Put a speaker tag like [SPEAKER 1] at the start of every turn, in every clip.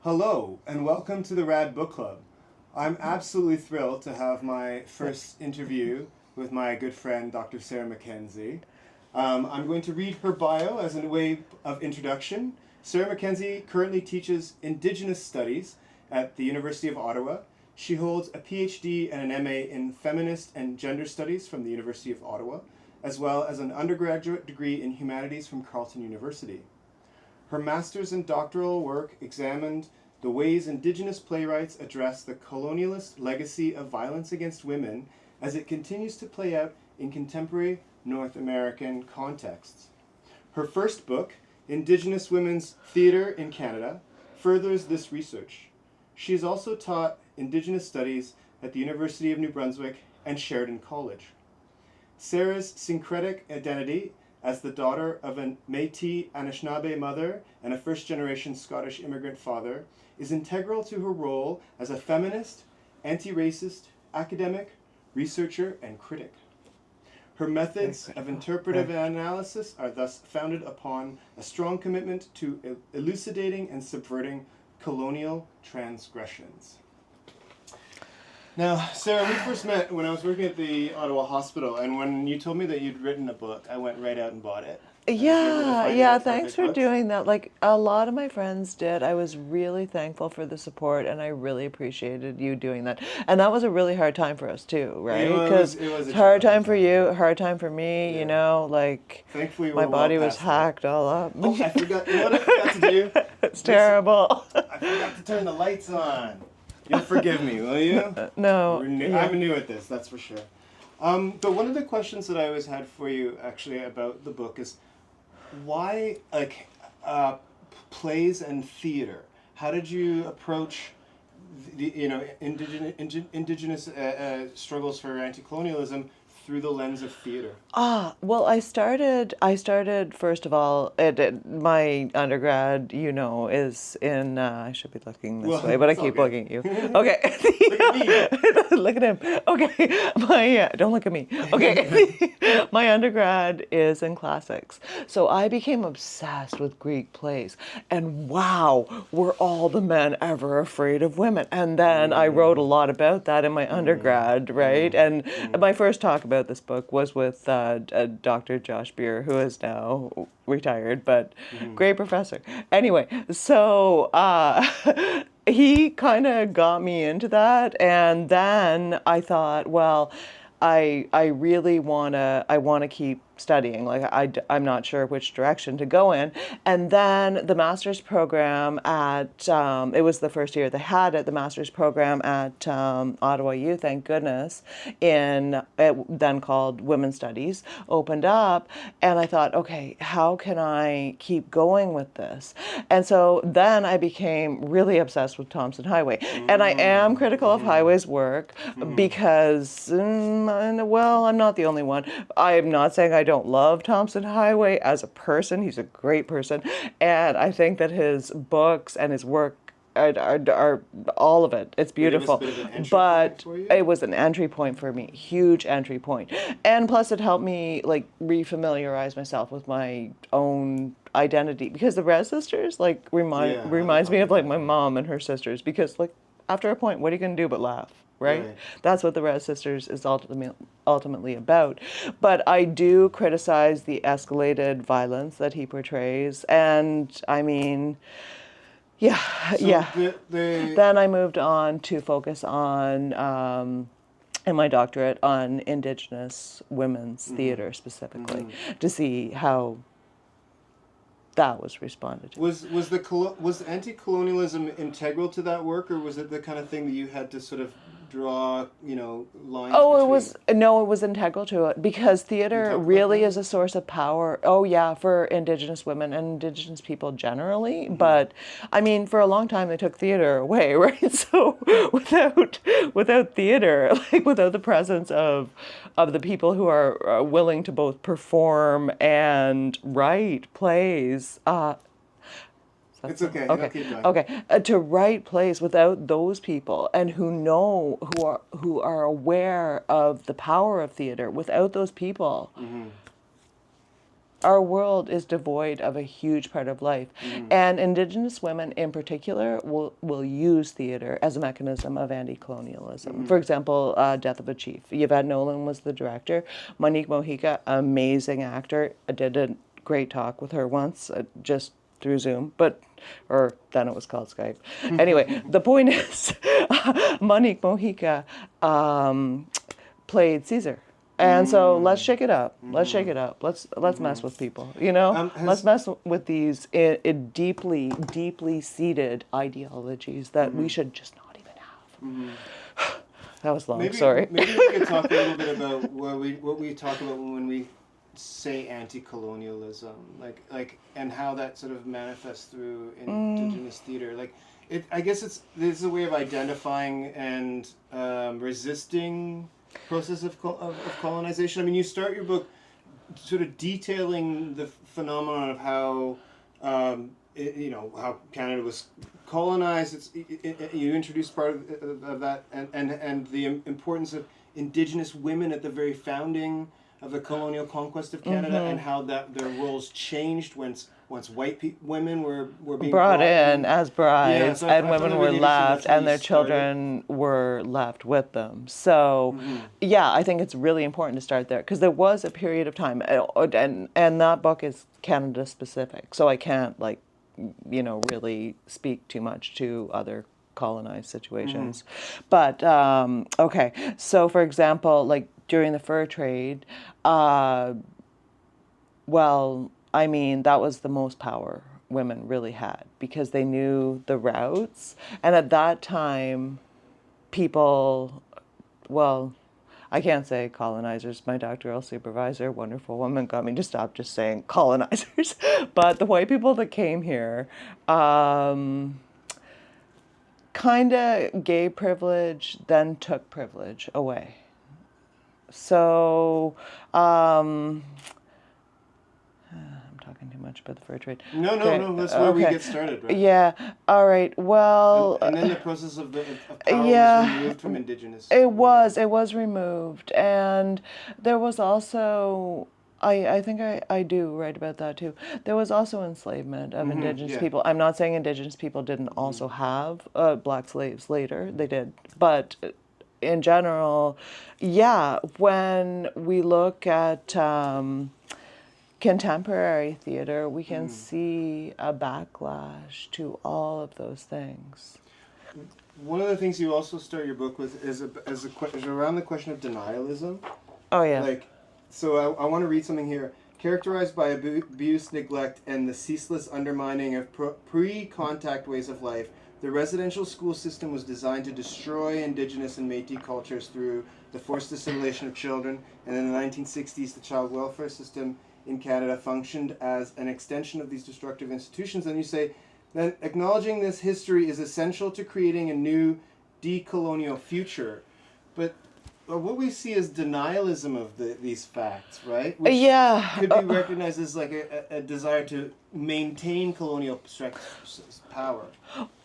[SPEAKER 1] Hello, and welcome to the Rad Book Club. I'm absolutely thrilled to have my first interview with my good friend, Dr. Sarah MacKenzie. I'm going to read her bio as a way of introduction. Sarah MacKenzie currently teaches Indigenous Studies at the University of Ottawa. She holds a PhD and an MA in Feminist and Gender Studies from the University of Ottawa, as well as an undergraduate degree in Humanities from Carleton University. Her master's and doctoral work examined the ways Indigenous playwrights address the colonialist legacy of violence against women as it continues to play out in contemporary North American contexts. Her first book, Indigenous Women's Theatre in Canada, furthers this research. She has also taught Indigenous Studies at the University of New Brunswick and Sheridan College. Sarah's syncretic identity as the daughter of a Métis Anishinaabe mother and a first-generation Scottish immigrant father is integral to her role as a feminist, anti-racist, academic, researcher, and critic. Her methods of interpretive analysis are thus founded upon a strong commitment to elucidating and subverting colonial transgressions. Now, Sarah, we first met when I was working at the Ottawa Hospital, and when you told me that you'd written a book, I went right out and bought it.
[SPEAKER 2] Yeah, thanks for doing that. Like a lot of my friends did. I was really thankful for the support and I really appreciated you doing that. And that was a really hard time for us too, right? Because
[SPEAKER 1] it was a
[SPEAKER 2] hard time
[SPEAKER 1] challenging
[SPEAKER 2] for you, hard time for me, you know, like
[SPEAKER 1] thankfully
[SPEAKER 2] my
[SPEAKER 1] we're
[SPEAKER 2] body
[SPEAKER 1] well
[SPEAKER 2] was
[SPEAKER 1] past
[SPEAKER 2] hacked all up.
[SPEAKER 1] Oh, I forgot. You know what I forgot to do?
[SPEAKER 2] It's terrible.
[SPEAKER 1] I forgot to turn the lights on. You'll forgive me, will you?
[SPEAKER 2] No.
[SPEAKER 1] I'm new at this, that's for sure. But one of the questions that I always had for you, actually, about the book is why, plays and theater? How did you approach the indigenous struggles for anti-colonialism through the lens of theater?
[SPEAKER 2] Well, I started first of all, my undergrad, is in, I should be looking this way, but I keep looking at you. Okay.
[SPEAKER 1] Look at me.
[SPEAKER 2] Look at him. Okay. Don't look at me. Okay. My undergrad is in classics. So I became obsessed with Greek plays. And wow, were all the men ever afraid of women? And then I wrote a lot about that in my undergrad, right? And my first talk about this book was with Dr. Josh Beer, who is now retired, but great professor. Anyway, so he kind of got me into that, and then I thought, well, I really I want to keep studying. Like I'm not sure which direction to go in. And then the master's program at, it was the first year they had it, the master's program at Ottawa U, thank goodness, then called Women's Studies, opened up. And I thought, okay, how can I keep going with this? And so then I became really obsessed with Thompson Highway. And I am critical of Highway's work because, well, I'm not the only one. I'm not saying I don't love Thompson Highway as a person. He's a great person. And I think that his books and his work are all of it. It's beautiful. But it was an entry point for me, huge entry point. And plus it helped me like refamiliarize myself with my own identity, because the Rad sisters like reminds me of like my mom and her sisters, because like after a point, what are you going to do but laugh? Right? That's what the Rad Sisters is ultimately about. But I do criticize the escalated violence that he portrays. And I mean, Then I moved on to focus on, in my doctorate, on Indigenous women's theater specifically, to see how that was responded to.
[SPEAKER 1] Was anti-colonialism integral to that work, or was it the kind of thing that you had to sort of draw, lines?
[SPEAKER 2] Oh, it was integral to it, because theater really is a source of power. Oh yeah, for Indigenous women and Indigenous people generally. But I mean, for a long time they took theater away, right? So without theater, like without the presence of the people who are willing to both perform and write plays.
[SPEAKER 1] It's okay.
[SPEAKER 2] Okay. To write plays without those people, and who are aware of the power of theater, without those people, our world is devoid of a huge part of life. And Indigenous women in particular will use theater as a mechanism of anti-colonialism. For example, Death of a Chief. Yvette Nolan was the director. Monique Mojica, amazing actor. I did a great talk with her once, just through Zoom, or then it was called Skype. Anyway, the point is, Monique Mojica played Caesar. And so let's shake it up. Let's shake it up. Let's mess with people. You know, let's mess with these deeply, deeply seated ideologies that we should just not even have. That was long. Sorry.
[SPEAKER 1] Maybe we could talk a little bit about what we talk about when we say anti-colonialism, and how that sort of manifests through Indigenous theater. I guess this is a way of identifying and resisting process of colonization. I mean, you start your book sort of detailing the phenomenon of how how Canada was colonized. You introduce part of that, and the importance of Indigenous women at the very founding of the colonial conquest of Canada, and how that their roles changed once white women were being
[SPEAKER 2] brought in as brides, and women were
[SPEAKER 1] really
[SPEAKER 2] left, and their children were left with them. So, yeah, I think it's really important to start there, because there was a period of time, and that book is Canada specific, so I can't really speak too much to other colonized situations. But okay, so for example, during the fur trade, that was the most power women really had, because they knew the routes. And at that time, people, I can't say colonizers. My doctoral supervisor, wonderful woman, got me to stop just saying colonizers. But the white people that came here kind of gave privilege, then took privilege away. So, I'm talking too much about the fur trade.
[SPEAKER 1] No, that's where we get started, right?
[SPEAKER 2] Yeah, all right, well...
[SPEAKER 1] And then the process of power was removed from Indigenous.
[SPEAKER 2] It was removed, and there was also... I think I do write about that too. There was also enslavement of Indigenous people. I'm not saying Indigenous people didn't also have black slaves later. They did, but... in general, when we look at contemporary theater, we can see a backlash to all of those things.
[SPEAKER 1] One of the things you also start your book with is around the question of denialism.
[SPEAKER 2] Oh, yeah.
[SPEAKER 1] So I want to read something here. Characterized by abuse, neglect, and the ceaseless undermining of pre-contact ways of life, the residential school system was designed to destroy Indigenous and Métis cultures through the forced assimilation of children, and in the 1960s the child welfare system in Canada functioned as an extension of these destructive institutions. And you say, then acknowledging this history is essential to creating a new decolonial future. But what we see is denialism of these facts, right? Which could be recognized as a desire to maintain colonial power.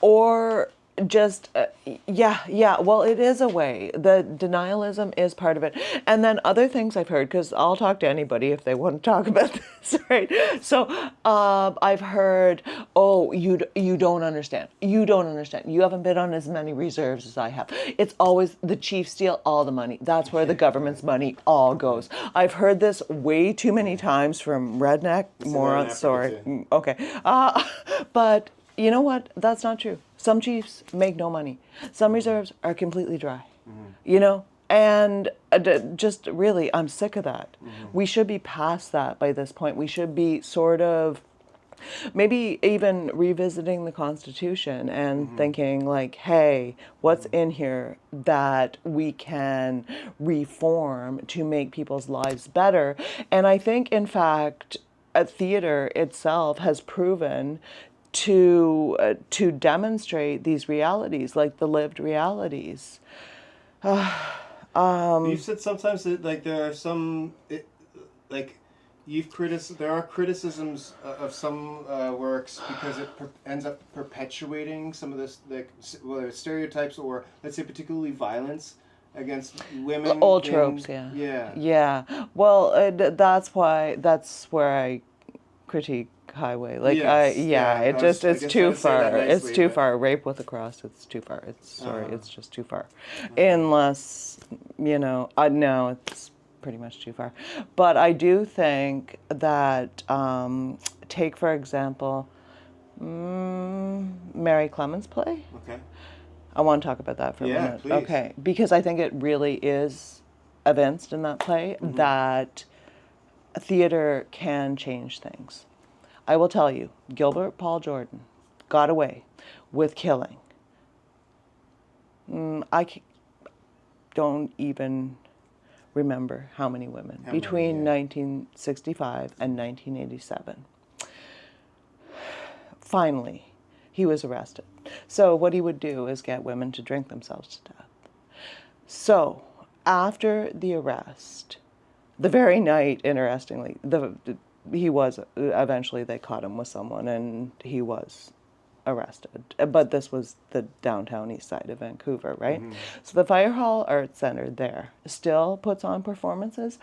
[SPEAKER 2] Or just, well, it is a way. The denialism is part of it. And then other things I've heard, because I'll talk to anybody if they want to talk about this, right? So I've heard, you don't understand. You don't understand. You haven't been on as many reserves as I have. It's always the chiefs steal all the money. That's where the government's money all goes. I've heard this way too many times from redneck morons. Sorry. Okay. But you know what? That's not true. Some chiefs make no money. Some reserves are completely dry, and just really, I'm sick of that. We should be past that by this point. We should be sort of maybe even revisiting the Constitution and thinking hey, what's in here that we can reform to make people's lives better? And I think, in fact, theater itself has proven to demonstrate these realities, the lived realities.
[SPEAKER 1] You've said sometimes that there are some there are criticisms of some works because it ends up perpetuating some of this, whether it's stereotypes or, let's say, particularly violence against women.
[SPEAKER 2] Old tropes, yeah.
[SPEAKER 1] Yeah.
[SPEAKER 2] Yeah. Well, that's where I critique highway. Like
[SPEAKER 1] Yes, yeah,
[SPEAKER 2] it
[SPEAKER 1] I
[SPEAKER 2] just
[SPEAKER 1] was- I
[SPEAKER 2] it's
[SPEAKER 1] guess
[SPEAKER 2] too
[SPEAKER 1] how to say that
[SPEAKER 2] far. It's
[SPEAKER 1] nicely,
[SPEAKER 2] too
[SPEAKER 1] but-
[SPEAKER 2] far. Rape with a cross. It's too far. Sorry,
[SPEAKER 1] Uh-huh.
[SPEAKER 2] it's just too far. Unless no, it's pretty much too far. But I do think that take for example, Mary Clemens' play.
[SPEAKER 1] Okay.
[SPEAKER 2] I want to talk about that for a
[SPEAKER 1] Yeah,
[SPEAKER 2] minute.
[SPEAKER 1] please.
[SPEAKER 2] Okay, because I think it really is evinced in that play that theater can change things. I will tell you, Gilbert Paul Jordan got away with killing. Don't even remember how many women
[SPEAKER 1] How many,
[SPEAKER 2] between
[SPEAKER 1] yeah.
[SPEAKER 2] 1965 and 1987. Finally, he was arrested. So what he would do is get women to drink themselves to death. So after the arrest, the very night, interestingly, he was eventually they caught him with someone and he was arrested. But this was the downtown east side of Vancouver, right? So the Fire Hall Arts Center there still puts on performances.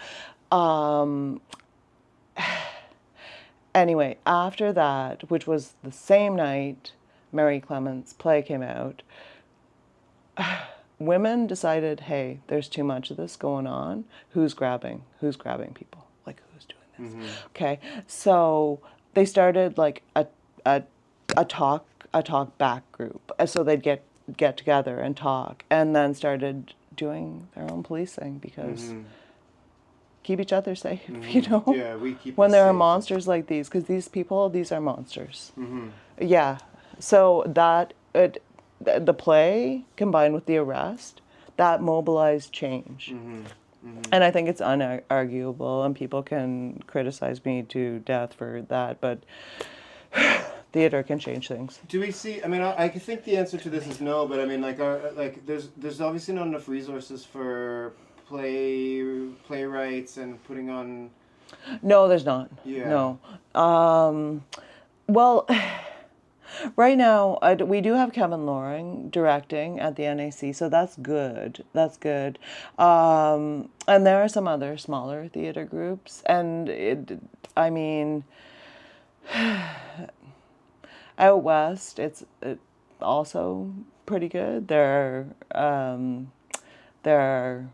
[SPEAKER 2] Anyway, after that, which was the same night Mary Clemens' play came out, women decided, hey, there's too much of this going on. Who's grabbing people? Like, who's doing this? Okay, so they started like a talk back group. So they'd get together and talk, and then started doing their own policing because keep each other safe,
[SPEAKER 1] Yeah, we keep
[SPEAKER 2] when
[SPEAKER 1] us
[SPEAKER 2] there are
[SPEAKER 1] safe.
[SPEAKER 2] monsters like these, because these are monsters. Yeah, so the play combined with the arrest, that mobilized change. And I think it's unarguable, and people can criticize me to death for that, but theater can change things.
[SPEAKER 1] Do we see? I mean, I think the answer to this is no, but I mean, there's obviously not enough resources for playwrights and putting on.
[SPEAKER 2] No, there's not.
[SPEAKER 1] Yeah.
[SPEAKER 2] No. Well, right now we do have Kevin Loring directing at the NAC, so that's good. That's good. And there are some other smaller theater groups, and I mean, out west, it's also pretty good. There are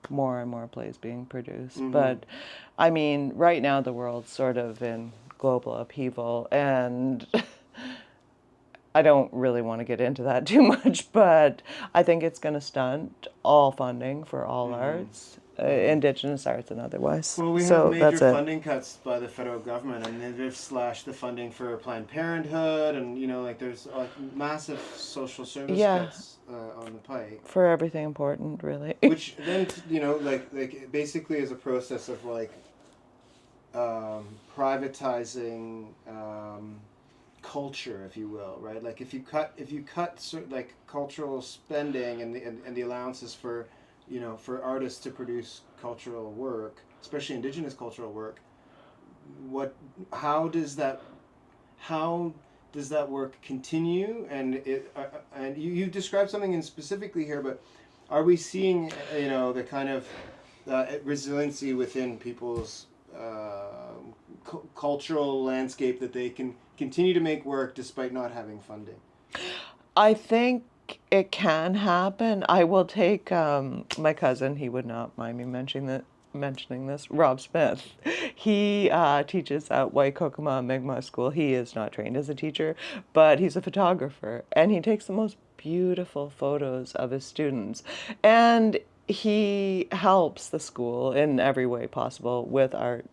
[SPEAKER 2] more and more plays being produced. But I mean, right now the world's sort of in global upheaval, and I don't really want to get into that too much, but I think it's going to stunt all funding for all arts, Indigenous arts and otherwise.
[SPEAKER 1] Well, we
[SPEAKER 2] So
[SPEAKER 1] have
[SPEAKER 2] that's
[SPEAKER 1] major
[SPEAKER 2] it.
[SPEAKER 1] funding cuts by the federal government, and they've slashed the funding for Planned Parenthood, and there's massive social service
[SPEAKER 2] Yeah.
[SPEAKER 1] cuts on the plate.
[SPEAKER 2] For everything important, really.
[SPEAKER 1] Which then basically is a process of privatizing culture, if you will, right? Like if you cut cultural spending and the allowances for for artists to produce cultural work, especially Indigenous cultural work, how does that work continue? And you described something in specifically here, but are we seeing the kind of resiliency within people's cultural landscape that they can continue to make work despite not having funding?
[SPEAKER 2] I think it can happen. I will take my cousin. He would not mind me mentioning this. Rob Smith. He teaches at Waikokuma Mi'kmaq School. He is not trained as a teacher, but he's a photographer, and he takes the most beautiful photos of his students. And he helps the school in every way possible with art.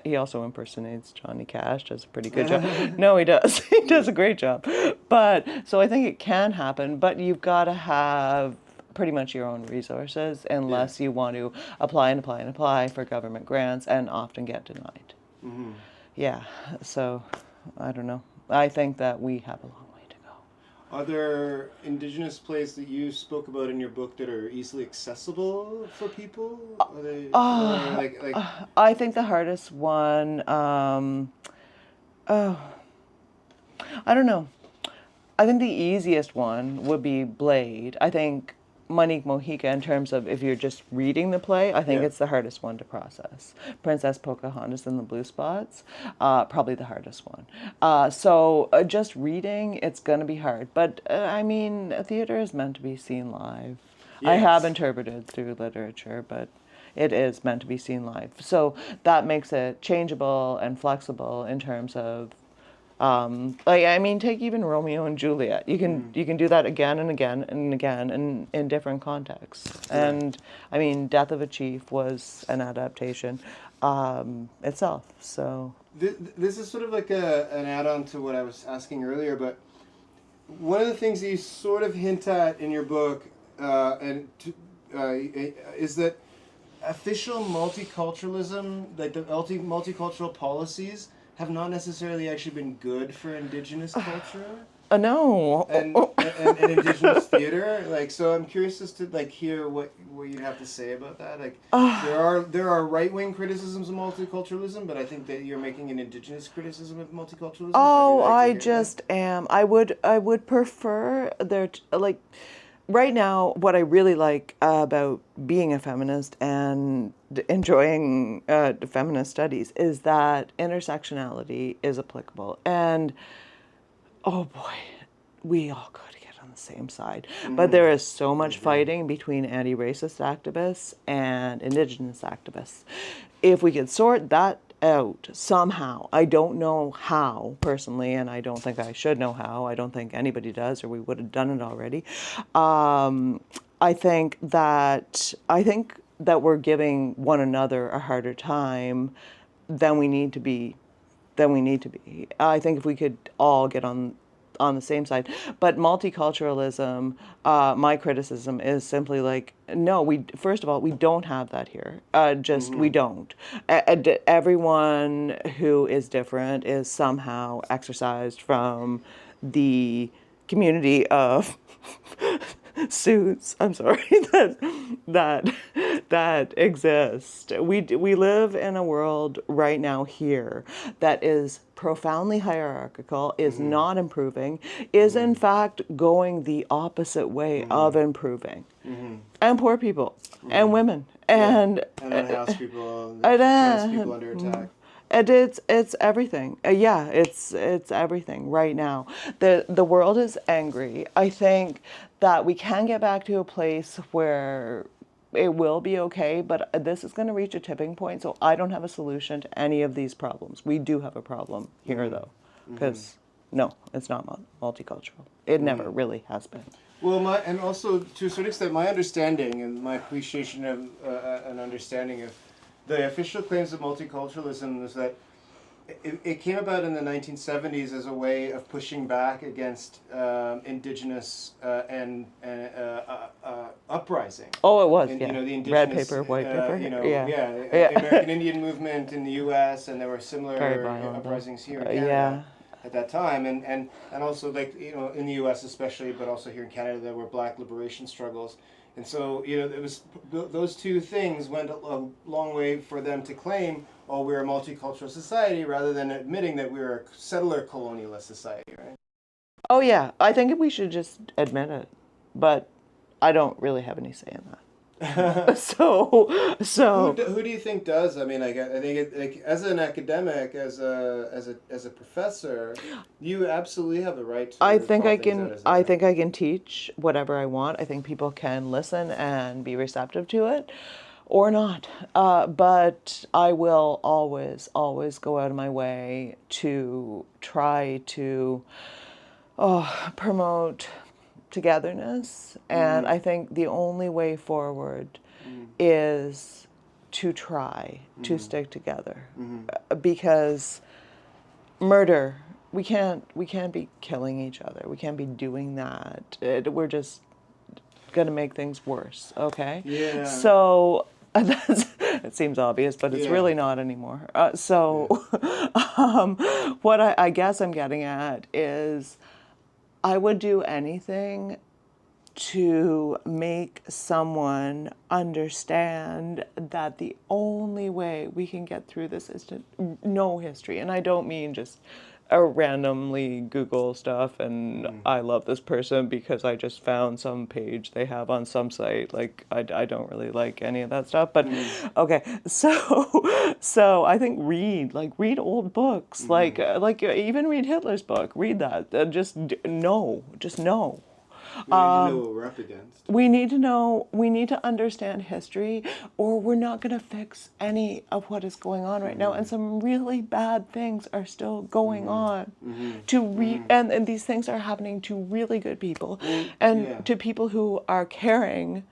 [SPEAKER 2] He also impersonates Johnny Cash, does a pretty good job. No, he does. He does a great job. But so I think it can happen, but you've got to have pretty much your own resources unless you want to apply for government grants and often get denied. Yeah, so I don't know. I think that we have a long way to go.
[SPEAKER 1] Are there Indigenous plays that you spoke about in your book that are easily accessible for people? Are they,
[SPEAKER 2] I think the hardest one, I don't know. I think the easiest one would be Blade. I think Monique Mojica in terms of if you're just reading the play. I think
[SPEAKER 1] Yeah.
[SPEAKER 2] it's the hardest one to process. Princess Pocahontas and the Blue Spots, probably the hardest one. So just reading, it's going to be hard. But I mean, theater is meant to be seen live. I have
[SPEAKER 1] Yes.
[SPEAKER 2] interpreted through literature, but it is meant to be seen live. So that makes it changeable and flexible in terms of like I mean, take even Romeo and Juliet. You can do that again and again and again in different contexts. And I mean, Death of a Chief was an adaptation itself. So
[SPEAKER 1] This is sort of like an add-on to what I was asking earlier, but one of the things that you sort of hint at in your book is that official multiculturalism, like the multicultural policies, have not necessarily actually been good for Indigenous culture
[SPEAKER 2] no.
[SPEAKER 1] and Indigenous theater. Like, so I'm curious as to like hear what you'd have to say about that. Like, there are right wing criticisms of multiculturalism, but I think that you're making an Indigenous criticism of multiculturalism.
[SPEAKER 2] Oh,
[SPEAKER 1] So I'd
[SPEAKER 2] I
[SPEAKER 1] like to hear
[SPEAKER 2] just am. I would prefer like right now what I really like about being a feminist and enjoying feminist studies is that intersectionality is applicable. And oh boy, we all got to get on the same side. But there is so much fighting between anti-racist activists and Indigenous activists. If we could sort that out somehow, I don't know how personally, and I don't think I should know how. I don't think anybody does, or we would have done it already. I think that we're giving one another a harder time than we need to be I think if we could all get on the same side. But multiculturalism, my criticism is simply like, no, we first of all, we don't have that here. We don't. Everyone who is different is somehow exercised from the community of suits. I'm sorry that exist. We live in a world right now here that is profoundly hierarchical, is not improving, is in fact going the opposite way of improving, and poor people and women and
[SPEAKER 1] unhoused people, trans people under attack.
[SPEAKER 2] and it's everything. Yeah, it's everything right now. The world is angry. I think that we can get back to a place where it will be okay, but this is going to reach a tipping point. So I don't have a solution to any of these problems. We do have a problem here, though, because no, it's not multicultural. It never really has been.
[SPEAKER 1] Well, and also to a certain extent, my understanding and my appreciation of an understanding of the official claims of multiculturalism is that it came about in the 1970s as a way of pushing back against Indigenous and uprising.
[SPEAKER 2] Oh, it was,
[SPEAKER 1] And,
[SPEAKER 2] yeah.
[SPEAKER 1] you know, the Indigenous,
[SPEAKER 2] Red paper, white paper.
[SPEAKER 1] The American Indian movement in the U.S. and there were similar uprisings here in Canada at that time, and also like in the U.S. especially, but also here in Canada there were Black liberation struggles. And so, it was those two things went a long way for them to claim, oh, we're a multicultural society, rather than admitting that we're a settler colonialist society, right?
[SPEAKER 2] Oh, yeah. I think we should just admit it. But I don't really have any say in that. So
[SPEAKER 1] who do you think does? I mean, I think as an academic, as a professor, you absolutely have the right to.
[SPEAKER 2] I think I can teach whatever I want. I think people can listen and be receptive to it, or not. But I will always go out of my way to try to promote togetherness, and I think the only way forward is to try to stick together, because murder, we can't be killing each other, we can't be doing that. We're just gonna make things worse. Okay, so it seems obvious, but it's really not anymore. What I guess I'm getting at is I would do anything to make someone understand that the only way we can get through this is to know history. And I don't mean just randomly Google stuff, and I love this person because I just found some page they have on some site. Like I don't really like any of that stuff, but okay. So I think read old books, like even read Hitler's book. Read that. Know.
[SPEAKER 1] We need to know what we're up against.
[SPEAKER 2] We need to understand history, or we're not going to fix any of what is going on right now. And some really bad things are still going on. And these things are happening to really good people, and to people who are caring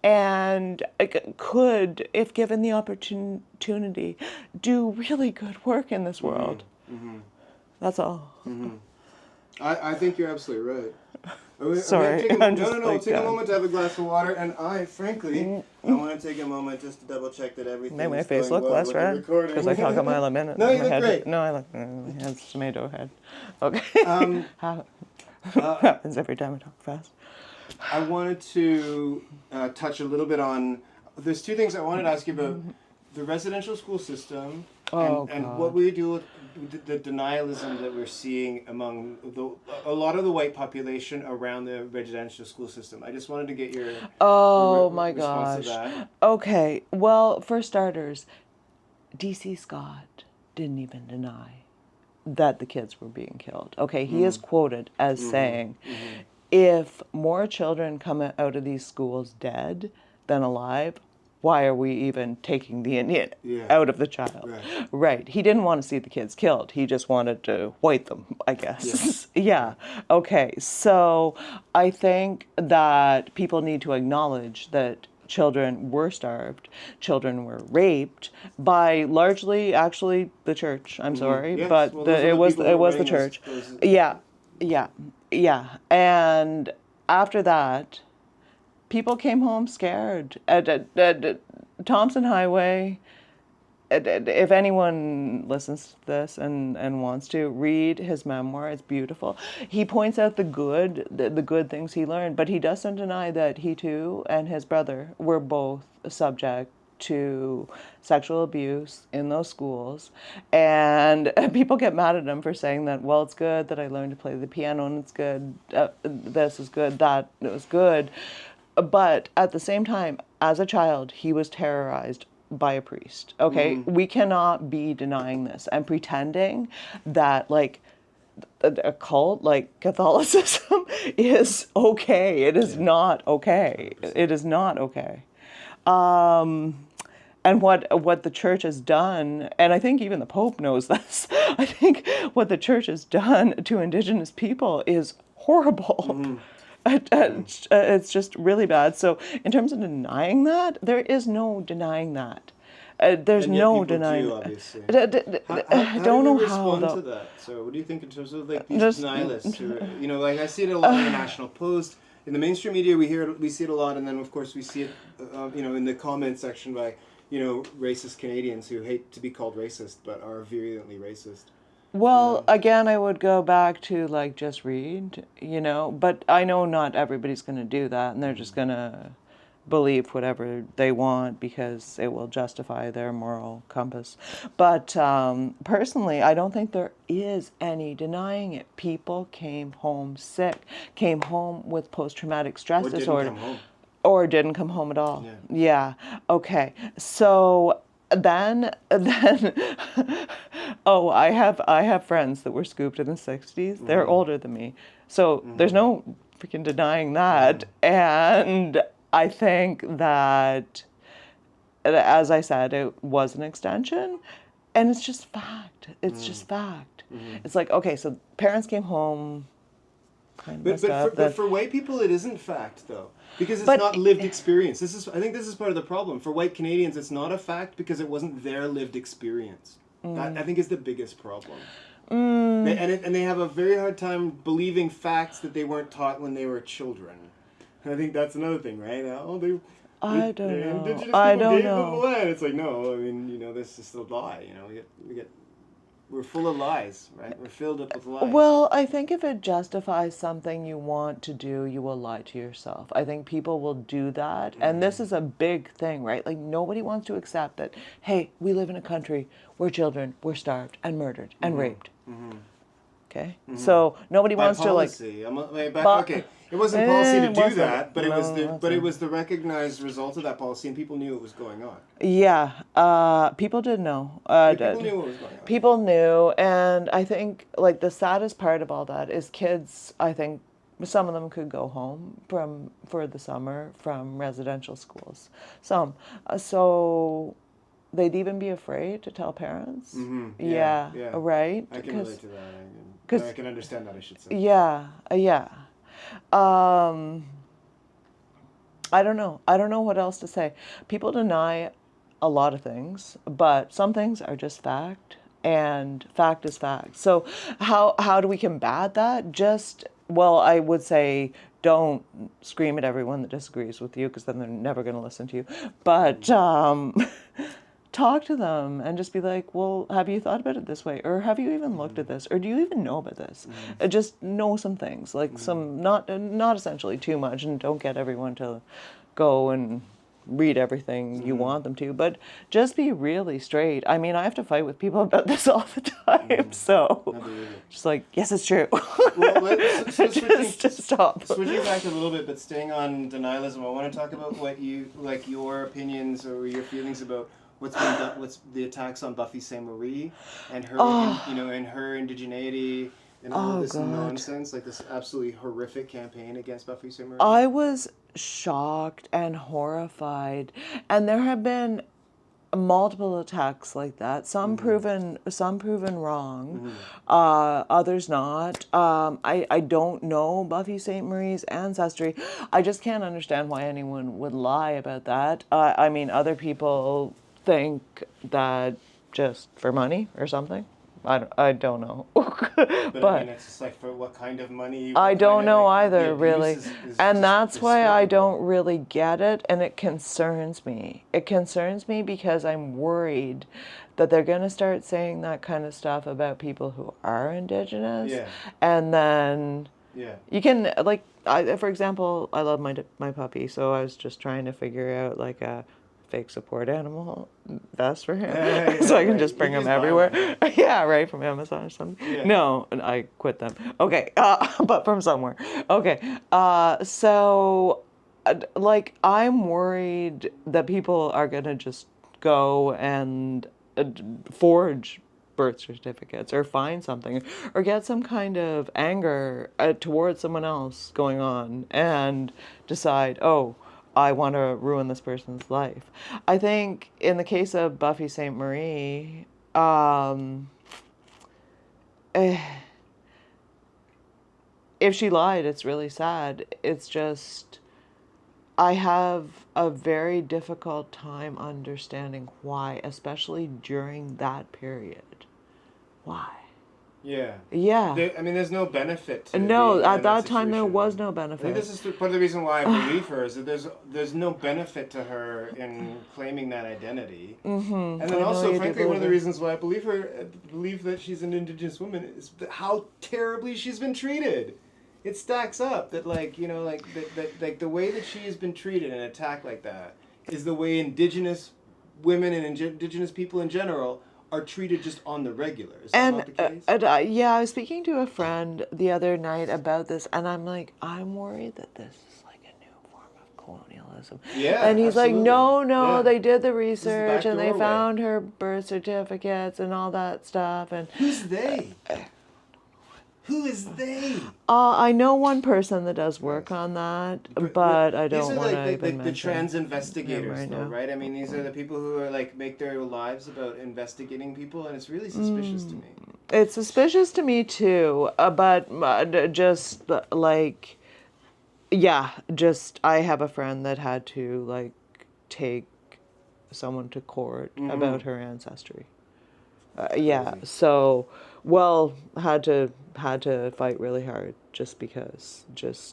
[SPEAKER 2] and could, if given the opportunity, do really good work in this world. That's all.
[SPEAKER 1] I think you're absolutely right.
[SPEAKER 2] Sorry,
[SPEAKER 1] Take a moment to have a glass of water, and frankly, I want to take a moment just to double check that everything
[SPEAKER 2] Make my
[SPEAKER 1] is
[SPEAKER 2] face
[SPEAKER 1] going
[SPEAKER 2] look
[SPEAKER 1] well
[SPEAKER 2] less
[SPEAKER 1] with the
[SPEAKER 2] red
[SPEAKER 1] recording.
[SPEAKER 2] because I talk a mile a minute.
[SPEAKER 1] No, you
[SPEAKER 2] My
[SPEAKER 1] look
[SPEAKER 2] head,
[SPEAKER 1] great.
[SPEAKER 2] No, I look. It has tomato head. Okay. Happens every time I talk fast.
[SPEAKER 1] I wanted to touch a little bit on. There's two things I wanted to ask you about: the residential school system and what we do with the denialism that we're seeing among a lot of the white population around the residential school system. I just wanted to get your
[SPEAKER 2] my
[SPEAKER 1] response
[SPEAKER 2] gosh.
[SPEAKER 1] to that.
[SPEAKER 2] Okay, well, for starters, D.C. Scott didn't even deny that the kids were being killed. Okay, he is quoted as saying, if more children come out of these schools dead than alive, why are we even taking the Indian out of the child? Right. He didn't want to see the kids killed. He just wanted to white them, I guess. Yeah. Okay. So I think that people need to acknowledge that children were starved, children were raped by largely, actually, the church. I'm sorry, but it was the church. Yeah. And after that, people came home scared. At Thompson Highway, if anyone listens to this and wants to, read his memoir. It's beautiful. He points out the good things he learned, but he doesn't deny that he too and his brother were both subject to sexual abuse in those schools. And people get mad at him for saying that, well, it's good that I learned to play the piano, and it's good, this is good, that it was good. But at the same time, as a child, he was terrorized by a priest. Okay, we cannot be denying this and pretending that like a cult like Catholicism is okay. It is not okay. 100%. It is not okay. And what the church has done, and I think even the Pope knows this, I think what the church has done to Indigenous people is horrible. It's just really bad. So in terms of denying that, there is no denying that. There's
[SPEAKER 1] and yet
[SPEAKER 2] no
[SPEAKER 1] people
[SPEAKER 2] denying
[SPEAKER 1] do,
[SPEAKER 2] that.
[SPEAKER 1] obviously.
[SPEAKER 2] I don't know how
[SPEAKER 1] to that. So what do you think in terms of like these denialists who, like I see it a lot in the National Post, in the mainstream media we see it a lot, and then of course we see it in the comment section by racist Canadians who hate to be called racist but are virulently racist.
[SPEAKER 2] Well, again, I would go back to like just read, but I know not everybody's going to do that, and they're just going to believe whatever they want because it will justify their moral compass. But personally, I don't think there is any denying it. People came home sick, came home with post-traumatic stress disorder. Or didn't come home at all. Yeah. Okay. So then I have friends that were scooped in the 60s. They're older than me. So there's no freaking denying that. And I think that, as I said, it was an extension, and it's just fact. It's just fact. It's like, okay, so parents came home.
[SPEAKER 1] But for white people, it isn't fact, though, because it's not lived experience. I think this is part of the problem. For white Canadians, it's not a fact because it wasn't their lived experience. That, I think, is the biggest problem. They have a very hard time believing facts that they weren't taught when they were children. And I think that's another thing, right?
[SPEAKER 2] I don't know.
[SPEAKER 1] Indigenous people gave them the land. It's like, no, I mean, this is a lie. We're full of lies, right? We're filled up with lies.
[SPEAKER 2] Well, I think if it justifies something you want to do, you will lie to yourself. I think people will do that. And this is a big thing, right? Like, nobody wants to accept that, hey, we live in a country where children were starved and murdered and raped. eh? So nobody
[SPEAKER 1] By
[SPEAKER 2] wants
[SPEAKER 1] policy.
[SPEAKER 2] to
[SPEAKER 1] Okay, it wasn't policy to
[SPEAKER 2] it
[SPEAKER 1] do
[SPEAKER 2] wasn't.
[SPEAKER 1] that, but
[SPEAKER 2] No,
[SPEAKER 1] it was the recognized result of that policy, and people knew it was going on.
[SPEAKER 2] Yeah, people did know.
[SPEAKER 1] People knew what was going on.
[SPEAKER 2] People knew, and I think like the saddest part of all that is kids. I think some of them could go home for the summer from residential schools. So they'd even be afraid to tell parents.
[SPEAKER 1] Yeah.
[SPEAKER 2] Right.
[SPEAKER 1] I can relate to that. I can understand that, I should say.
[SPEAKER 2] Yeah. Um, I don't know. I don't know what else to say. People deny a lot of things, but some things are just fact, and fact is fact. So how do we combat that? I would say don't scream at everyone that disagrees with you, because then they're never going to listen to you. But talk to them and just be like, well, have you thought about it this way? Or have you even looked at this? Or do you even know about this? Just know some things, like some, not essentially too much, and don't get everyone to go and read everything you want them to, but just be really straight. I mean, I have to fight with people about this all the time, so just like, yes, it's true.
[SPEAKER 1] Well,
[SPEAKER 2] just stop.
[SPEAKER 1] Switching back a little bit, but staying on denialism, I want to talk about what you, like, your opinions or your feelings about what's the attacks on Buffy Sainte-Marie and her, and her indigeneity and all this nonsense, like this absolutely horrific campaign against Buffy Sainte-Marie.
[SPEAKER 2] I was shocked and horrified, and there have been multiple attacks like that. Some proven wrong, others not. I don't know Buffy Sainte-Marie's ancestry. I just can't understand why anyone would lie about that. I mean, other people think that just for money or something. I don't know.
[SPEAKER 1] But I mean, it's just like, for what kind of money?
[SPEAKER 2] I don't know
[SPEAKER 1] like,
[SPEAKER 2] either, really. And that's why I don't really get it, and it concerns me. It concerns me because I'm worried that they're going to start saying that kind of stuff about people who are Indigenous.
[SPEAKER 1] Yeah.
[SPEAKER 2] And then you can, like, for example, I love my puppy, so I was just trying to figure out, like, a fake support animal vest for him, so I can just bring him everywhere. Yeah, right, from Amazon or something. Yeah. No, and I quit them. Okay, but from somewhere. Okay, so like, I'm worried that people are gonna just go and forge birth certificates or find something or get some kind of anger towards someone else going on and decide, oh, I want to ruin this person's life. I think in the case of Buffy Sainte-Marie, if she lied, it's really sad. It's just, I have a very difficult time understanding why, especially during that period. Why?
[SPEAKER 1] Yeah. I mean, there's no benefit to
[SPEAKER 2] no, at that
[SPEAKER 1] situation.
[SPEAKER 2] time there was no benefit.
[SPEAKER 1] I think this is part of the reason why I believe her, is that there's no benefit to her in claiming that identity. And then also, frankly, one of the reasons why I believe that she's an Indigenous woman is how terribly she's been treated. It stacks up that, like, that the way that she has been treated and attacked like that is the way Indigenous women and Indigenous people in general are treated just on the regular. Is that not the case?
[SPEAKER 2] I was speaking to a friend the other night about this, and I'm like, I'm worried that this is like a new form of colonialism.
[SPEAKER 1] Yeah,
[SPEAKER 2] and he's
[SPEAKER 1] absolutely.
[SPEAKER 2] like, no, they did the
[SPEAKER 1] This
[SPEAKER 2] research
[SPEAKER 1] is the
[SPEAKER 2] and they
[SPEAKER 1] back
[SPEAKER 2] found her birth certificates and all that stuff. And
[SPEAKER 1] who's they? Who is they?
[SPEAKER 2] I know one person that does work on that, but I don't want to even mention
[SPEAKER 1] the trans investigators,
[SPEAKER 2] right
[SPEAKER 1] though,
[SPEAKER 2] now.
[SPEAKER 1] right? I mean, these are the people who are, like, make their lives about investigating people, and it's really suspicious to me.
[SPEAKER 2] It's suspicious to me too, but just like, I have a friend that had to, like, take someone to court about her ancestry. So, had to fight really hard just because, it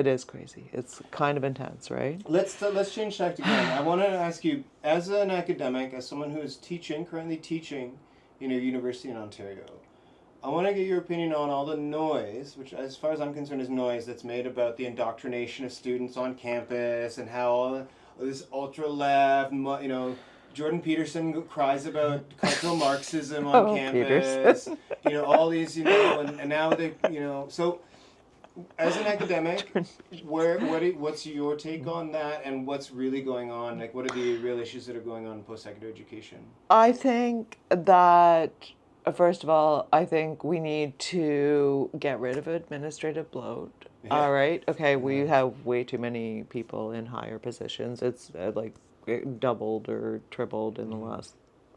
[SPEAKER 2] is crazy. It's kind of intense, right?
[SPEAKER 1] Let's change tact again. I want to ask you, as an academic, as someone who is currently teaching in a university in Ontario, I want to get your opinion on all the noise, which, as far as I'm concerned, is noise that's made about the indoctrination of students on campus and how all this ultra left, Jordan Peterson cries about cultural Marxism on campus.
[SPEAKER 2] Peterson.
[SPEAKER 1] You know, all these, you know, and now they, you know, so as an academic, what's your take on that, and what's really going on? Like, what are the real issues that are going on in post-secondary education?
[SPEAKER 2] I think that, first of all, I think we need to get rid of administrative bloat.
[SPEAKER 1] Yeah.
[SPEAKER 2] All right. Okay. We have way too many people in higher positions. It's like it doubled or tripled in the last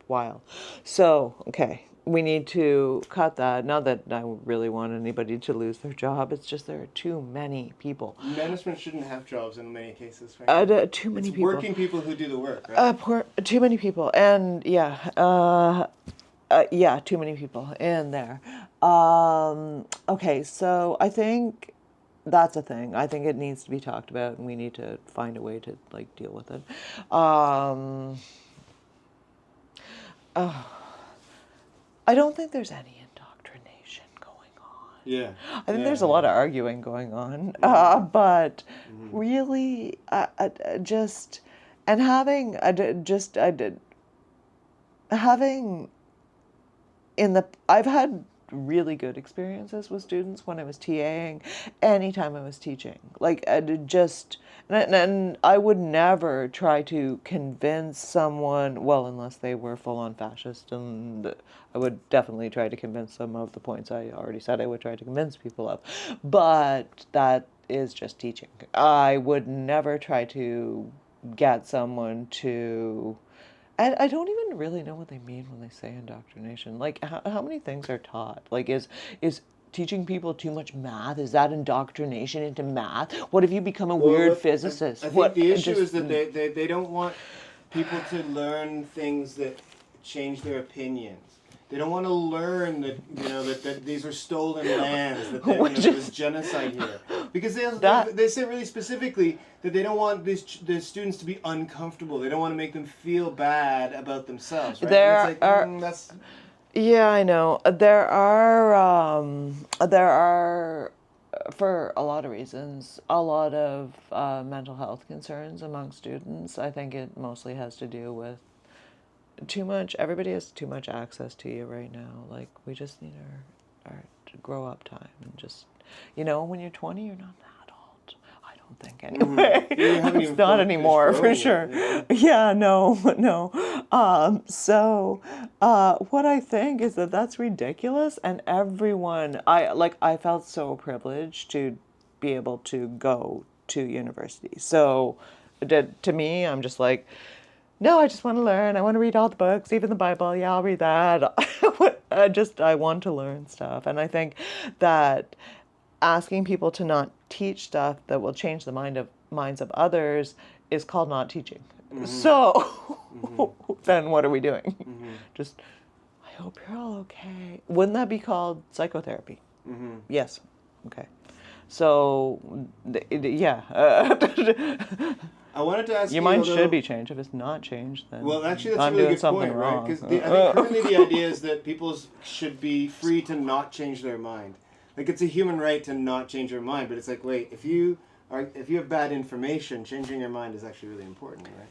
[SPEAKER 2] while. So, okay. We need to cut that. Not that I really want anybody to lose their job. It's just there are too many people.
[SPEAKER 1] Management shouldn't have jobs in many cases,
[SPEAKER 2] Too many people.
[SPEAKER 1] Working people who do the work, right?
[SPEAKER 2] Too many people. And yeah, too many people in there. Okay, so I think that's a thing. I think it needs to be talked about, and we need to find a way to like deal with it. I don't think there's any indoctrination going on.
[SPEAKER 1] Yeah.
[SPEAKER 2] I think there's a lot of arguing going on, but really, just and having I've had really good experiences with students when I was TAing, anytime I was teaching. Like, and I would never try to convince someone, well, unless they were full-on fascist, and I would definitely try to convince them of the points I already said I would try to convince people of. But that is just teaching. I would never try to get someone to... I don't even really know what they mean when they say indoctrination. Like, how many things are taught? Like, is teaching people too much math? Is that indoctrination into math? What if you become a weird physicist?
[SPEAKER 1] I think the issue is that they don't want people to learn things that change their opinions. They don't want to learn that, you know, that these are stolen lands, that there's genocide here. Because they say really specifically that they don't want the students to be uncomfortable. They don't want to make them feel bad about themselves, right?
[SPEAKER 2] Yeah, I know. There are, for a lot of reasons, a lot of mental health concerns among students. I think it mostly has to do with everybody has too much access to you right now. Like, we just need our grow up time, and just, you know, when you're 20, you're not that old. I don't think, anyway. It's not anymore, for sure. Yeah, no. What I think is that that's ridiculous, and everyone, I felt so privileged to be able to go to university. So, to me, I'm just like, no, I just want to learn. I want to read all the books, even the Bible. Yeah, I'll read that. I want to learn stuff. And I think that asking people to not teach stuff that will change the minds of others is called not teaching. So then what are we doing? Just, I hope you're all okay. Wouldn't that be called psychotherapy? Yes. Okay. So, yeah.
[SPEAKER 1] I wanted to ask you.
[SPEAKER 2] Your mind should be changed. If it's not changed, then
[SPEAKER 1] well, actually, that's
[SPEAKER 2] I'm
[SPEAKER 1] a really
[SPEAKER 2] doing
[SPEAKER 1] good
[SPEAKER 2] something
[SPEAKER 1] point,
[SPEAKER 2] wrong.
[SPEAKER 1] right? Because I think currently the idea is that people should be free to not change their mind. Like, it's a human right to not change your mind, but it's like, wait, if you have bad information, changing your mind is actually really important, right?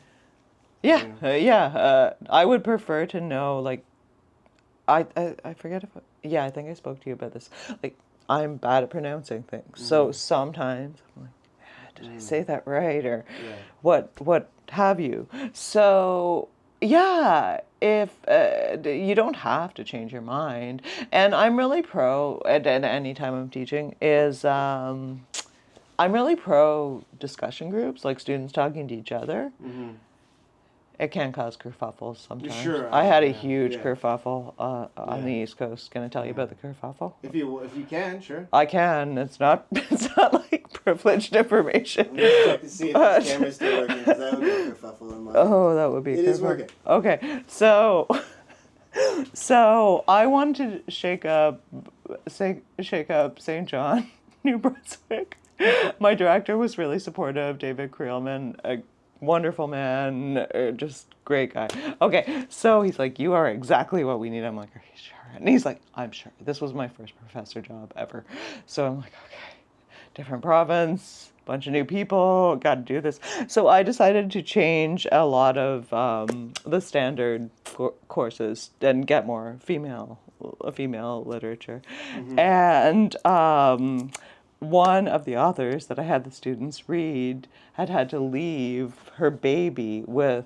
[SPEAKER 2] Yeah, I would prefer to know. Like, I forget if I think I spoke to you about this. Like, I'm bad at pronouncing things, so sometimes I'm like, did I say that right, or what have you? So yeah, if you don't have to change your mind, and I'm really pro at any time I'm teaching is I'm really pro discussion groups, like students talking to each other. It can cause kerfuffles sometimes.
[SPEAKER 1] Sure.
[SPEAKER 2] I had a huge kerfuffle on the East Coast. Can I tell you about the kerfuffle?
[SPEAKER 1] If you can, sure.
[SPEAKER 2] I can. It's not like privileged information.
[SPEAKER 1] I'm just checking to see if this camera's still working, because that would be a kerfuffle in my life.
[SPEAKER 2] Oh, that would be.
[SPEAKER 1] It is working.
[SPEAKER 2] Okay, so I wanted to shake up St. John, New Brunswick. My director was really supportive. David Creelman, a wonderful man, just great guy. Okay, so he's like, you are exactly what we need. I'm like, are you sure? And he's like, I'm sure. This was my first professor job ever. So I'm like, okay. different province, bunch of new people, got to do this. So I decided to change a lot of the standard courses and get more female literature. And one of the authors that I had the students read had to leave her baby with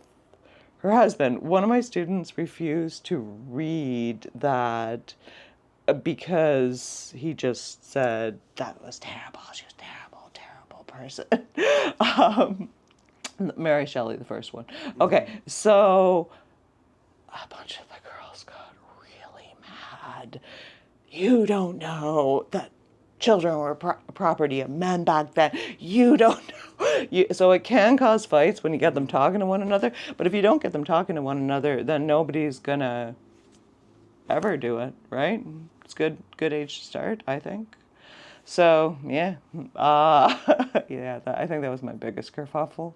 [SPEAKER 2] her husband. One of my students refused to read that because he just said that was terrible. She was terrible person. Mary Shelley, the first one. Okay, so a bunch of the girls got really mad. You don't know that children were property of men back then. You don't know. So it can cause fights when you get them talking to one another. But if you don't get them talking to one another, then nobody's gonna ever do it, right? It's good age to start, I think. So yeah, I think that was my biggest kerfuffle.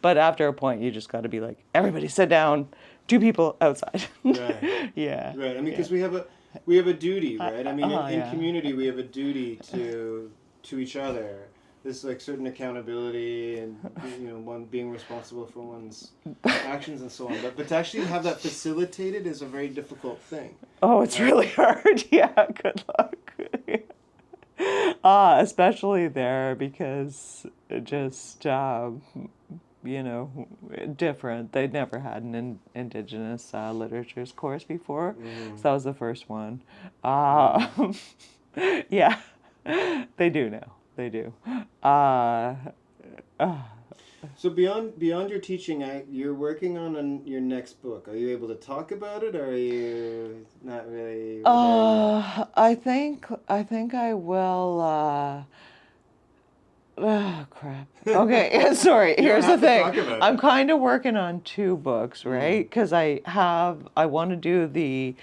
[SPEAKER 2] But after a point, you just got to be like, everybody sit down, 2 people outside.
[SPEAKER 1] Right.
[SPEAKER 2] Yeah.
[SPEAKER 1] Right. I mean, because we have a duty, right? I mean, in community, we have a duty to each other. There's like certain accountability and one being responsible for one's actions and so on. But to actually have that facilitated is a very difficult thing.
[SPEAKER 2] Oh, it's really hard. Yeah. Good luck. Especially there because just different. They'd never had an Indigenous literatures course before, so that was the first one. Yeah, they do now. They do.
[SPEAKER 1] So beyond your teaching, you're working on your next book. Are you able to talk about it, or are you not really?
[SPEAKER 2] I think I will. Oh, crap. Okay, sorry. Here's the thing. I'm kind of working on 2 books, right? Because I want to do the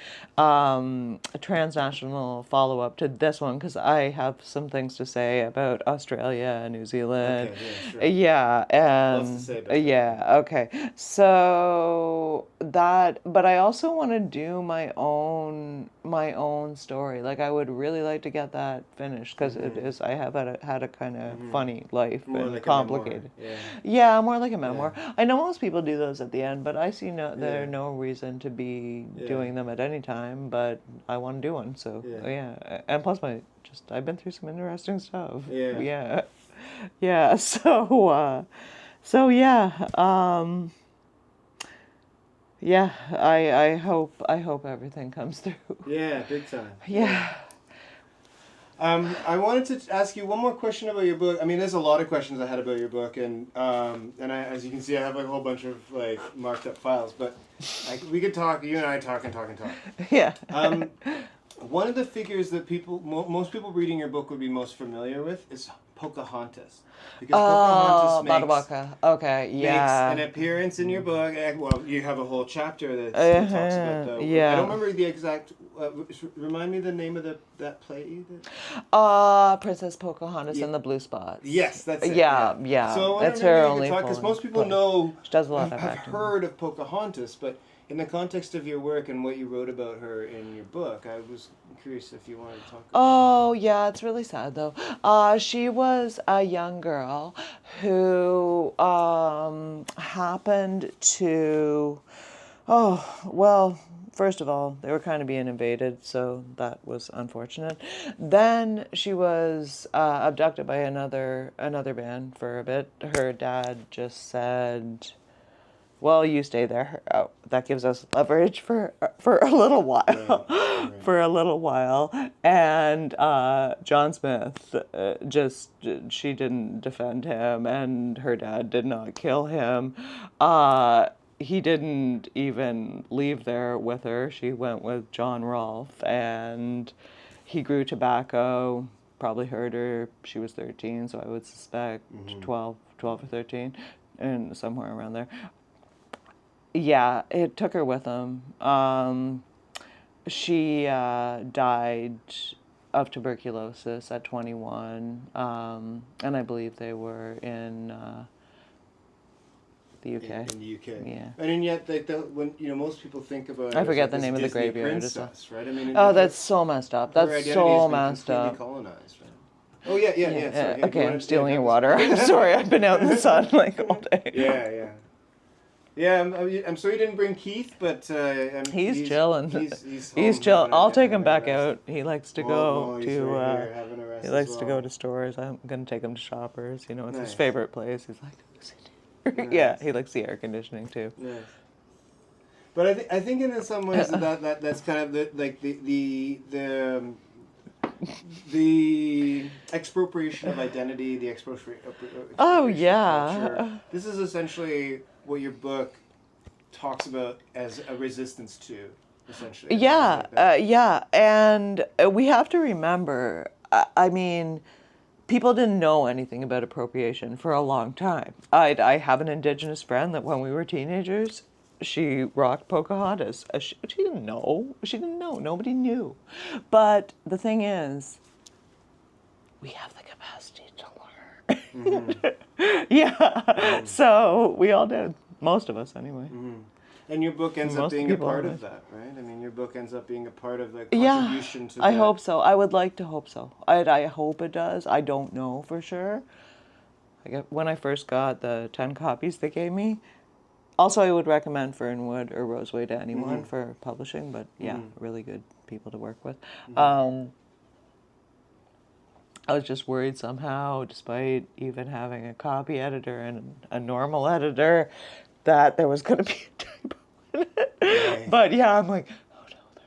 [SPEAKER 2] transnational follow-up to this one because I have some things to say about Australia and New Zealand.
[SPEAKER 1] Okay, yeah, sure.
[SPEAKER 2] Yeah, and
[SPEAKER 1] Lots to say about that.
[SPEAKER 2] yeah, okay. So that, but I also want to do my own story. Like I would really like to get that finished because it is. I have had a kind of funny life
[SPEAKER 1] More
[SPEAKER 2] and
[SPEAKER 1] like
[SPEAKER 2] complicated.
[SPEAKER 1] A memoir.
[SPEAKER 2] Yeah, more like a memoir. Yeah. I know most people do those at the end, but I see there are
[SPEAKER 1] Yeah.
[SPEAKER 2] no reason to be doing them at any time. But I want to do one, so yeah. And plus, I've been through some interesting stuff.
[SPEAKER 1] Yeah.
[SPEAKER 2] Yeah. Yeah. So yeah. Yeah. I hope everything comes through.
[SPEAKER 1] Yeah, big time.
[SPEAKER 2] Yeah.
[SPEAKER 1] I wanted to ask you one more question about your book. I mean, there's a lot of questions I had about your book, and as you can see, I have like a whole bunch of like marked up files. But we could talk. You and I talk and talk and talk.
[SPEAKER 2] Yeah.
[SPEAKER 1] One of the figures that most people reading your book would be most familiar with is Pocahontas. Because Pocahontas makes an appearance in your book. Well, you have a whole chapter that talks about the...
[SPEAKER 2] Yeah.
[SPEAKER 1] I don't remember the exact... remind me the name of that play?
[SPEAKER 2] Princess Pocahontas and the Blue Spots.
[SPEAKER 1] Yes, that's it.
[SPEAKER 2] Yeah.
[SPEAKER 1] So
[SPEAKER 2] that's her only
[SPEAKER 1] because most people know...
[SPEAKER 2] She does a lot of
[SPEAKER 1] have
[SPEAKER 2] acting.
[SPEAKER 1] heard of Pocahontas, but... In the context of your work and what you wrote about her in your book, I was curious if you wanted to talk about
[SPEAKER 2] Oh, yeah, it's really sad, though. She was a young girl who happened to... Oh, well, first of all, they were kind of being invaded, so that was unfortunate. Then she was abducted by another band for a bit. Her dad just said... Well, you stay there. Oh, that gives us leverage for a little while,
[SPEAKER 1] Right.
[SPEAKER 2] For a little while. And John Smith, she didn't defend him, and her dad did not kill him. He didn't even leave there with her. She went with John Rolfe, and he grew tobacco. Probably hurt her. She was 13, so I would suspect 12 or 13, and somewhere around there. Yeah, it took her with him. She died of tuberculosis at 21, and I believe they were in the UK.
[SPEAKER 1] In the UK.
[SPEAKER 2] Yeah.
[SPEAKER 1] And yet, when most people think about it,
[SPEAKER 2] I forget the
[SPEAKER 1] this
[SPEAKER 2] name of the
[SPEAKER 1] Disney
[SPEAKER 2] graveyard.
[SPEAKER 1] princess, right? I mean,
[SPEAKER 2] that's so messed up. That's so messed up.
[SPEAKER 1] Decolonized, right? Oh yeah. Sorry. Yeah,
[SPEAKER 2] Okay, I'm stealing your water. I'm sorry. I've been out in the sun like all day.
[SPEAKER 1] Yeah. Yeah, I'm sorry you didn't bring Keith, but
[SPEAKER 2] He's chilling.
[SPEAKER 1] He's home
[SPEAKER 2] He's chill. I'll take him back
[SPEAKER 1] rest.
[SPEAKER 2] out. He likes to go
[SPEAKER 1] He's
[SPEAKER 2] to.
[SPEAKER 1] right here having a rest
[SPEAKER 2] He likes
[SPEAKER 1] as
[SPEAKER 2] to
[SPEAKER 1] well.
[SPEAKER 2] go to stores. I'm gonna take him to Shoppers. You know, it's his
[SPEAKER 1] Nice.
[SPEAKER 2] favorite place. He's like,
[SPEAKER 1] Nice.
[SPEAKER 2] yeah. He likes the air conditioning too.
[SPEAKER 1] Nice. But I think in some ways that's kind of the expropriation of identity, the expropriation
[SPEAKER 2] Oh
[SPEAKER 1] of
[SPEAKER 2] yeah.
[SPEAKER 1] culture. This is essentially what your book talks about as a resistance to, essentially.
[SPEAKER 2] Yeah, and we have to remember. I mean, people didn't know anything about appropriation for a long time. I have an Indigenous friend that when we were teenagers, she rocked Pocahontas. She didn't know. She didn't know. Nobody knew. But the thing is, we have the capacity to learn. Yeah. So we all did. Most of us, anyway.
[SPEAKER 1] And your book ends up
[SPEAKER 2] Most
[SPEAKER 1] being a
[SPEAKER 2] people
[SPEAKER 1] part
[SPEAKER 2] always.
[SPEAKER 1] of that, right? I mean, your book ends up being a part of the contribution to
[SPEAKER 2] I
[SPEAKER 1] that.
[SPEAKER 2] hope so. I would like to hope so. I hope it does. I don't know for sure. When I first got the 10 copies they gave me, also I would recommend Fernwood or Roseway to anyone for publishing, but yeah, really good people to work with. I was just worried somehow, despite even having a copy editor and a normal editor, that there was going to be a typo in it.
[SPEAKER 1] Right.
[SPEAKER 2] But yeah, I'm like, oh no, there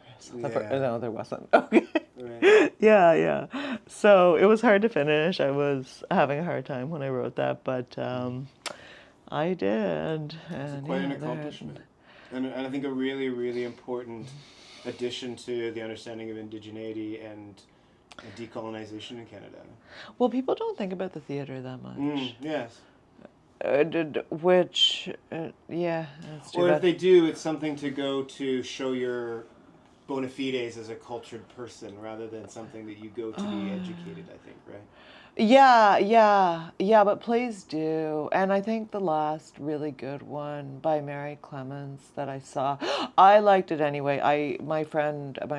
[SPEAKER 2] is.
[SPEAKER 1] Yeah.
[SPEAKER 2] No, there wasn't. Okay.
[SPEAKER 1] Right.
[SPEAKER 2] Yeah. So it was hard to finish. I was having a hard time when I wrote that, but I did. And
[SPEAKER 1] Quite an accomplishment. And I think a really, really important addition to the understanding of indigeneity and decolonization in Canada.
[SPEAKER 2] Well, people don't think about the theater that much.
[SPEAKER 1] Yes.
[SPEAKER 2] Yeah, that's too
[SPEAKER 1] Or if
[SPEAKER 2] bad.
[SPEAKER 1] they do, it's something to go to show your bona fides as a cultured person rather than something that you go to be educated, I think, right?
[SPEAKER 2] Yeah, but plays do. And I think the last really good one by Mary Clements that I saw, I liked it anyway. My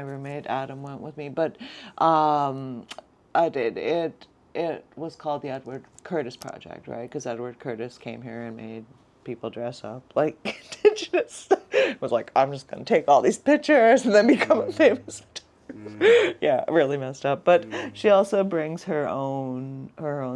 [SPEAKER 2] roommate Adam went with me, but I did. It was called the Edward Curtis Project, right? Because Edward Curtis came here and made people dress up like Indigenous. It was like, I'm just going to take all these pictures and then become a famous Yeah, really messed up. But she also brings her own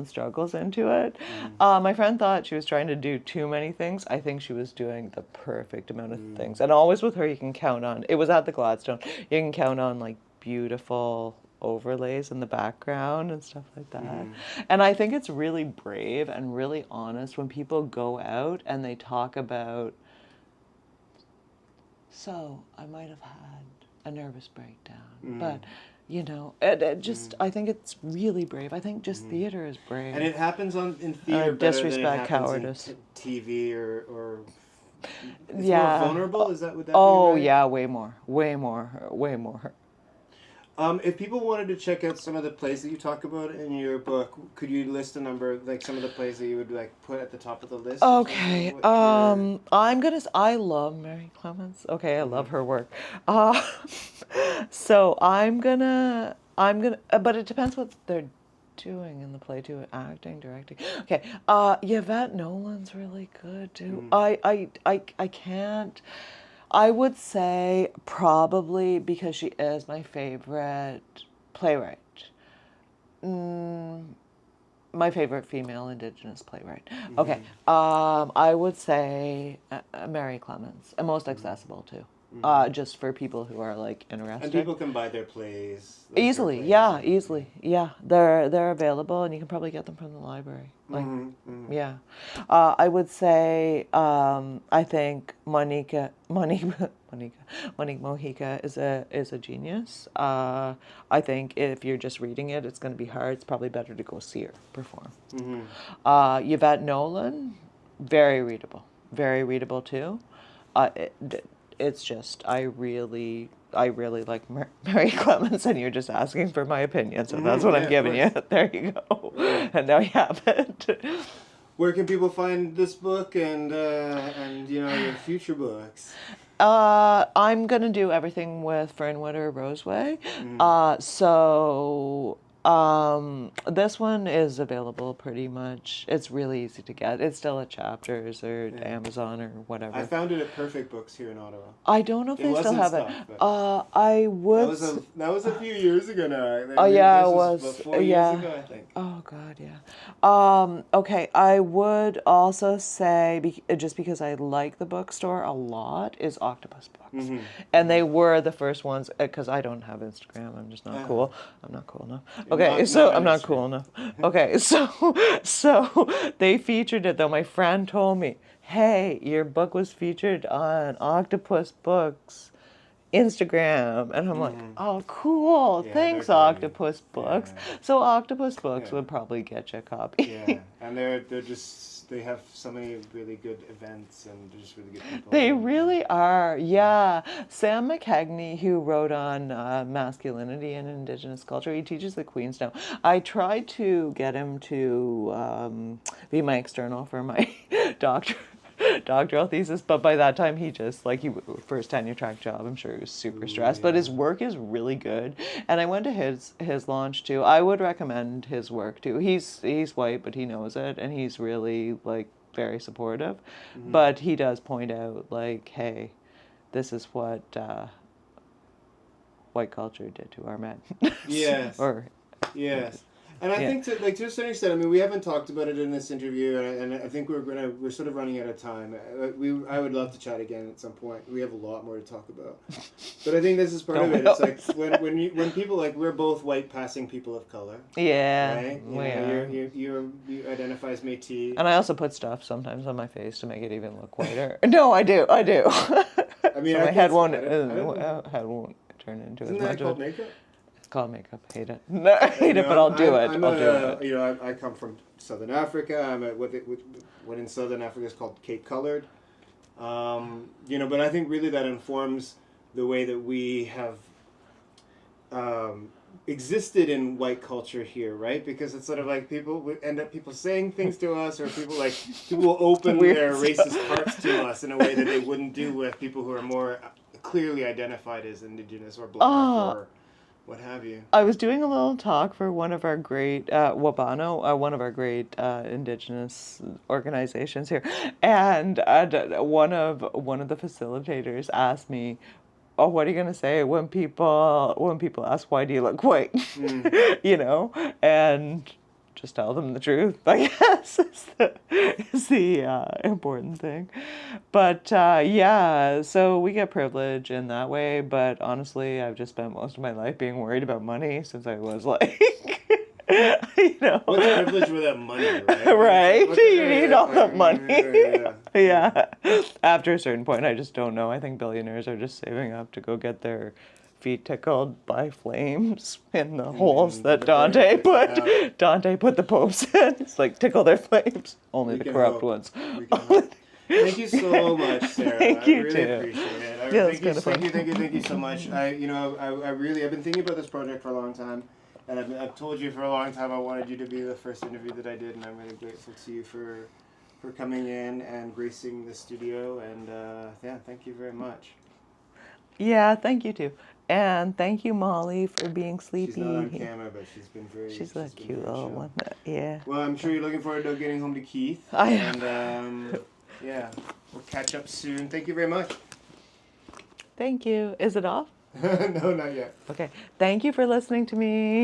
[SPEAKER 2] struggles into it. My friend thought she was trying to do too many things. I think she was doing the perfect amount of things. And always with her, you can count on. It was at the Gladstone. You can count on like beautiful overlays in the background and stuff like that. And I think it's really brave and really honest when people go out and they talk about. So I might have had a nervous breakdown, but it just I think it's really brave. I think just theater is brave.
[SPEAKER 1] And it happens in theater better
[SPEAKER 2] disrespect,
[SPEAKER 1] than it
[SPEAKER 2] cowardice.
[SPEAKER 1] happens in TV or it's
[SPEAKER 2] Yeah.
[SPEAKER 1] more vulnerable. Would that be
[SPEAKER 2] Oh
[SPEAKER 1] right?
[SPEAKER 2] yeah, way more.
[SPEAKER 1] If people wanted to check out some of the plays that you talk about in your book, could you list a number, like some of the plays that you would like put at the top of the list?
[SPEAKER 2] Okay. I love Mary Clements. Okay, I love her work. So I'm gonna, but it depends what they're doing in the play too, acting, directing. Okay. Yvette Nolan's really good too. I can't. I would say probably because she is my favorite playwright. My favorite female Indigenous playwright. Okay, I would say Mary Clements, and most accessible too. Just for people who are like interested.
[SPEAKER 1] And people can buy their plays
[SPEAKER 2] Easily. Yeah, they're available, and you can probably get them from the library. Like, yeah, I would say I think Monique Mojica is a genius. I think if you're just reading it, it's going to be hard. It's probably better to go see her perform. Yvette Nolan, very readable too. It's just I really like Mary Clements, and you're just asking for my opinion, so that's what I'm giving you. There you go, and now you have it.
[SPEAKER 1] Where can people find this book and your future books?
[SPEAKER 2] I'm gonna do everything with Fernwood or Roseway. So This one is available pretty much. It's really easy to get. It's still at Chapters or Amazon or whatever.
[SPEAKER 1] I found it at Perfect Books here in Ottawa.
[SPEAKER 2] I don't know if
[SPEAKER 1] It
[SPEAKER 2] they
[SPEAKER 1] was
[SPEAKER 2] still
[SPEAKER 1] in
[SPEAKER 2] have
[SPEAKER 1] stock,
[SPEAKER 2] it.
[SPEAKER 1] but
[SPEAKER 2] I would.
[SPEAKER 1] that was a few years ago now.
[SPEAKER 2] Oh yeah,
[SPEAKER 1] This
[SPEAKER 2] it was.
[SPEAKER 1] about 4
[SPEAKER 2] Yeah.
[SPEAKER 1] years ago, I think.
[SPEAKER 2] Oh God, yeah. Okay, I would also say, just because I like the bookstore a lot, is Octopus Books, and they were the first ones. Because I don't have Instagram, I'm just not cool. I'm not cool enough. Okay,
[SPEAKER 1] not
[SPEAKER 2] I'm
[SPEAKER 1] on
[SPEAKER 2] not
[SPEAKER 1] Instagram.
[SPEAKER 2] cool enough. Okay, so they featured it though. My friend told me, "Hey, your book was featured on Octopus Books Instagram," and I'm like, "Oh, cool!
[SPEAKER 1] Yeah,
[SPEAKER 2] Thanks,
[SPEAKER 1] they're great.
[SPEAKER 2] Octopus Books."
[SPEAKER 1] Yeah.
[SPEAKER 2] So Octopus Books
[SPEAKER 1] Yeah.
[SPEAKER 2] would probably get you a copy.
[SPEAKER 1] Yeah, and they have so many really good events and they're just really good people.
[SPEAKER 2] They really are, yeah. Sam McKenzie, who wrote on masculinity and Indigenous culture, he teaches the Queenstown. I tried to get him to be my external for my doctoral thesis, but by that time he just for his tenure track job, I'm sure he was super stressed. But his work is really good, and I went to his launch too. I would recommend his work too. He's white, but he knows it, and he's really very supportive. But he does point out hey, this is what white culture did to our men.
[SPEAKER 1] Yes.
[SPEAKER 2] Or
[SPEAKER 1] yes. And I think to a certain extent, I mean, we haven't talked about it in this interview, and I think we're sort of running out of time. I would love to chat again at some point. We have a lot more to talk about, but I think this is part of it. It's like when people we're both white passing people of color.
[SPEAKER 2] Yeah,
[SPEAKER 1] right. You identify as Métis,
[SPEAKER 2] and I also put stuff sometimes on my face to make it even look whiter. No, I do. I mean, so my head won't turn into
[SPEAKER 1] Isn't
[SPEAKER 2] as
[SPEAKER 1] that
[SPEAKER 2] much.
[SPEAKER 1] called makeup?
[SPEAKER 2] Called makeup. Hate it. No, I hate it, but I'll do it. I'll do it.
[SPEAKER 1] I come from Southern Africa. I'm at what in Southern Africa is called Cape Colored. But I think really that informs the way that we have existed in white culture here, right? Because it's sort of like people saying things to us, or people will open their racist hearts to us in a way that they wouldn't do with people who are more clearly identified as Indigenous or Black or what have you.
[SPEAKER 2] I was doing a little talk for one of our great Wabano, one of our great Indigenous organizations here, and one of the facilitators asked me, "Oh, what are you gonna say when people ask, why do you look white?" And just tell them the truth, I guess, is the important thing. But so we get privilege in that way, but honestly, I've just spent most of my life being worried about money since I was
[SPEAKER 1] What's privilege without money, right?
[SPEAKER 2] Right? You need all that money.
[SPEAKER 1] Yeah.
[SPEAKER 2] After a certain point, I just don't know. I think billionaires are just saving up to go get their feet tickled by flames in the holes that Dante put the popes in. It's tickle their flames. Only the corrupt ones.
[SPEAKER 1] Thank you so much, Sarah.
[SPEAKER 2] Thank you,
[SPEAKER 1] I really appreciate it. Thank you so much. I've been thinking about this project for a long time, and I've told you for a long time I wanted you to be the first interview that I did, and I'm really grateful to you for coming in and gracing the studio, and thank you very much.
[SPEAKER 2] Yeah, thank you too. And thank you, Molly, for being sleepy.
[SPEAKER 1] She's not on camera, but she's been very.
[SPEAKER 2] She's a cute little one. Yeah.
[SPEAKER 1] Well, I'm sure you're looking forward to getting home to Keith.
[SPEAKER 2] I am.
[SPEAKER 1] And we'll catch up soon. Thank you very much.
[SPEAKER 2] Thank you. Is it off?
[SPEAKER 1] No, not yet.
[SPEAKER 2] Okay. Thank you for listening to me.